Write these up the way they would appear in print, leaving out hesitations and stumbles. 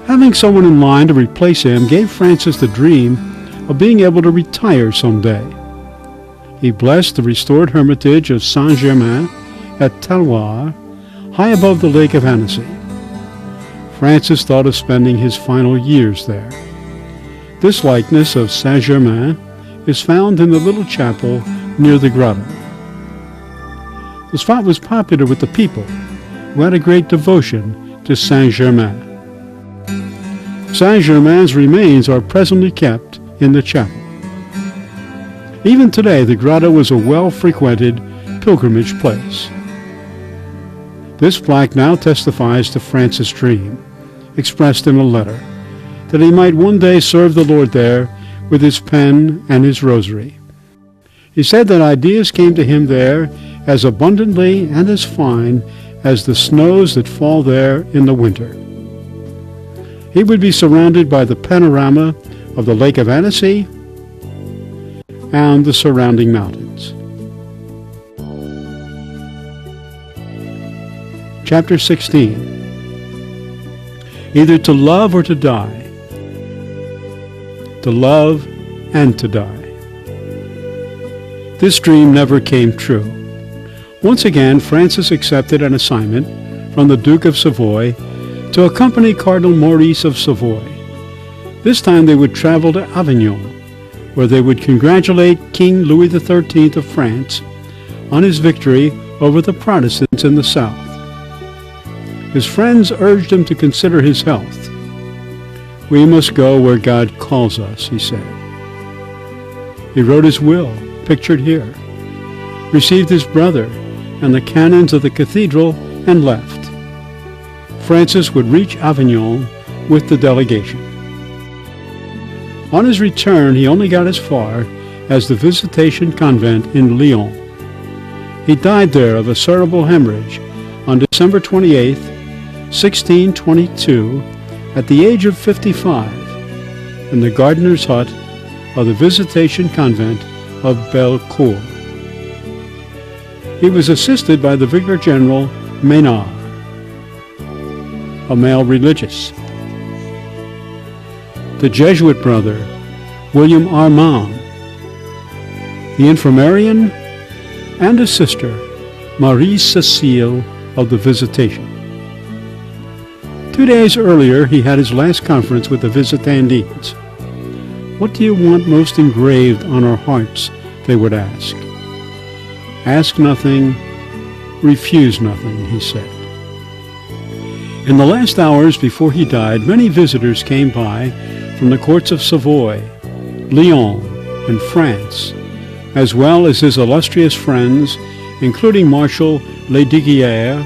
Having someone in line to replace him gave Francis the dream of being able to retire someday. He blessed the restored hermitage of Saint-Germain at Talloires, high above the Lake of Annecy. Francis thought of spending his final years there. This likeness of Saint-Germain is found in the little chapel near the grotto. The spot was popular with the people, who had a great devotion to Saint-Germain. Saint-Germain's remains are presently kept in the chapel. Even today, the grotto is a well-frequented pilgrimage place. This plaque now testifies to Francis' dream, expressed in a letter, that he might one day serve the Lord there with his pen and his rosary. He said that ideas came to him there as abundantly and as fine as the snows that fall there in the winter. He would be surrounded by the panorama of the Lake of Annecy and the surrounding mountains. Chapter 16. Either to love or to die. To love and to die. This dream never came true. Once again, Francis accepted an assignment from the Duke of Savoy to accompany Cardinal Maurice of Savoy. This time they would travel to Avignon, where they would congratulate King Louis XIII of France on his victory over the Protestants in the south. His friends urged him to consider his health. "We must go where God calls us," he said. He wrote his will, pictured here, received his brother and the canons of the cathedral, and left. Francis would reach Avignon with the delegation. On his return, he only got as far as the Visitation Convent in Lyon. He died there of a cerebral hemorrhage on December 28, 1622, at the age of 55, in the gardener's hut of the Visitation Convent of Bellecour. He was assisted by the Vicar General Maynard, a male religious, the Jesuit brother William Armand, the infirmarian, and a sister, Marie Cécile of the Visitation. 2 days earlier, he had his last conference with the Visitandines. "What do you want most engraved on our hearts?" they would ask. "Ask nothing, refuse nothing," he said. In the last hours before he died, many visitors came by from the courts of Savoy, Lyon, and France, as well as his illustrious friends, including Marshal Lesdiguières,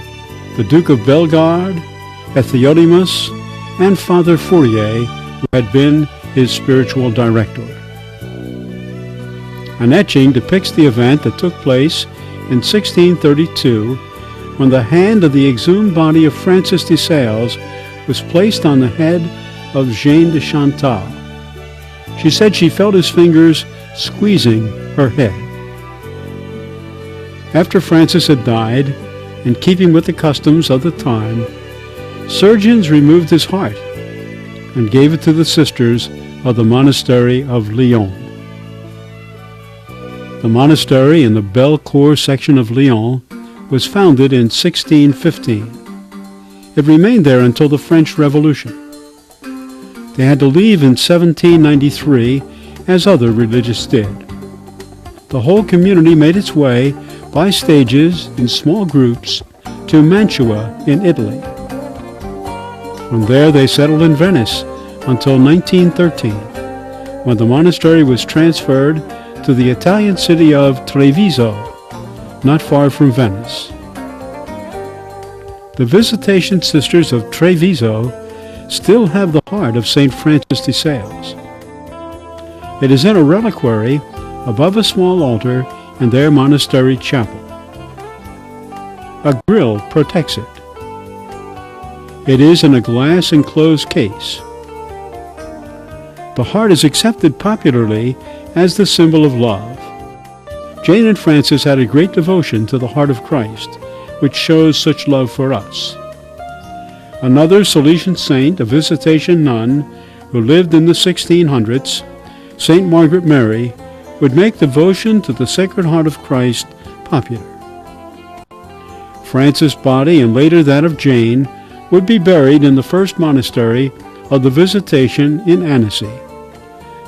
the Duke of Bellegarde, Éthiodimus, and Father Fourier, who had been his spiritual director. An etching depicts the event that took place in 1632, when the hand of the exhumed body of Francis de Sales was placed on the head of Jeanne de Chantal. She said she felt his fingers squeezing her head. After Francis had died, in keeping with the customs of the time, surgeons removed his heart and gave it to the sisters of the monastery of Lyon. The monastery in the Bellecour section of Lyon was founded in 1615. It remained there until the French Revolution. They had to leave in 1793, as other religious did. The whole community made its way by stages in small groups to Mantua in Italy. From there they settled in Venice until 1913, when the monastery was transferred to the Italian city of Treviso, not far from Venice. The Visitation Sisters of Treviso still have the heart of St. Francis de Sales. It is in a reliquary above a small altar in their monastery chapel. A grille protects it. It is in a glass enclosed case. The heart is accepted popularly as the symbol of love. Jane and Francis had a great devotion to the heart of Christ, which shows such love for us. Another Salesian saint, a Visitation nun, who lived in the 1600s, St. Margaret Mary, would make devotion to the Sacred Heart of Christ popular. Frances' body, and later that of Jane, would be buried in the first monastery of the Visitation in Annecy.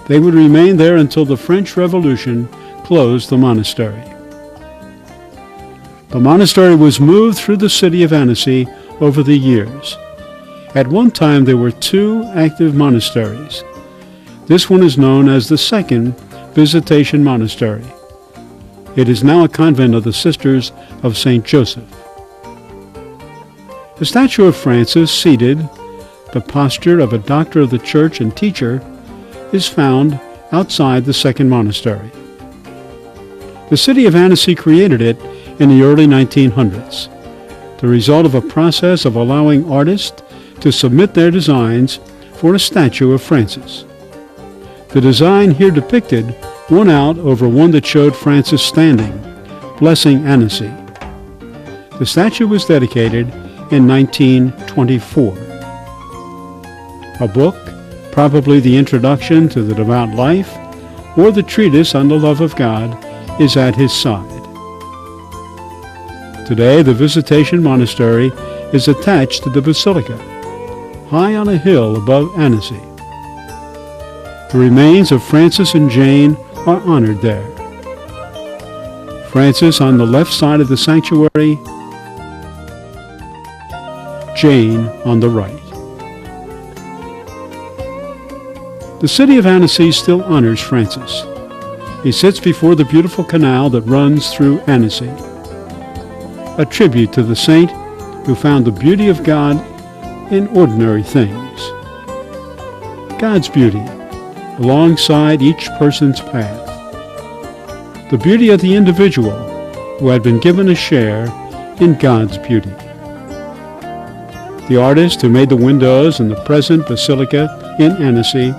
They would remain there until the French Revolution closed the monastery. The monastery was moved through the city of Annecy over the years. At one time there were 2 active monasteries. This one is known as the Second Visitation Monastery. It is now a convent of the Sisters of St. Joseph. The statue of Francis, seated, the posture of a doctor of the church and teacher, is found outside the second monastery. The city of Annecy created it in the early 1900s, the result of a process of allowing artists to submit their designs for a statue of Francis. The design here depicted won out over one that showed Francis standing, blessing Annecy. The statue was dedicated in 1924. A book, probably the Introduction to the Devout Life, or the Treatise on the Love of God, is at his side. Today, the Visitation Monastery is attached to the Basilica, high on a hill above Annecy. The remains of Francis and Jane are honored there. Francis on the left side of the sanctuary, Jane on the right. The city of Annecy still honors Francis. He sits before the beautiful canal that runs through Annecy, a tribute to the saint who found the beauty of God in ordinary things. God's beauty alongside each person's path. The beauty of the individual who had been given a share in God's beauty. The artist who made the windows in the present basilica in Annecy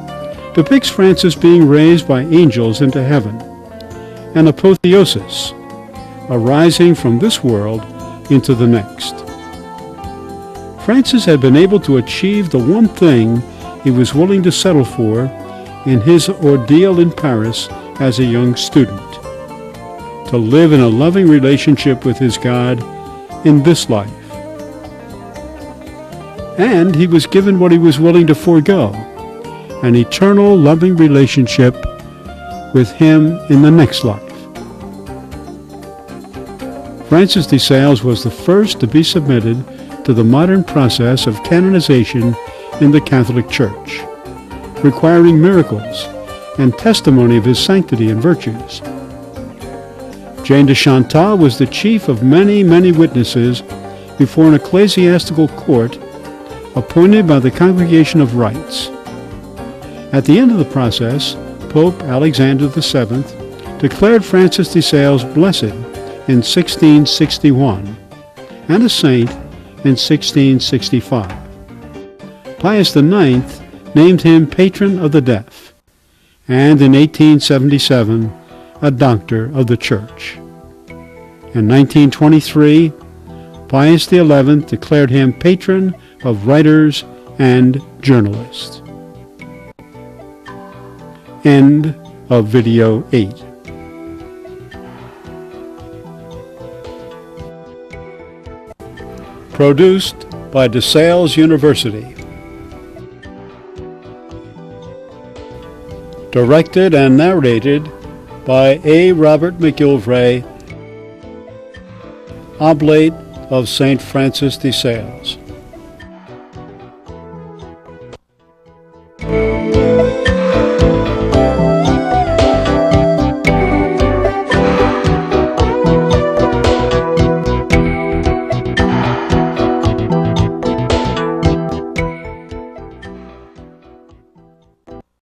depicts Francis being raised by angels into heaven, an apotheosis, a rising from this world into the next. Francis had been able to achieve the one thing he was willing to settle for in his ordeal in Paris as a young student, to live in a loving relationship with his God in this life. And he was given what he was willing to forego, an eternal loving relationship with him in the next life. Francis de Sales was the first to be submitted to the modern process of canonization in the Catholic Church, requiring miracles and testimony of his sanctity and virtues. Jane de Chantal was the chief of many, many witnesses before an ecclesiastical court appointed by the Congregation of Rites. At the end of the process, Pope Alexander VII declared Francis de Sales blessed in 1661 and a saint in 1665. Pius IX named him patron of the deaf, and in 1877 a doctor of the Church. In 1923, Pius XI declared him patron of writers and journalists. End of video 8. Produced by DeSales University. Directed and narrated by A. Robert McGilvray, Oblate of St. Francis de Sales.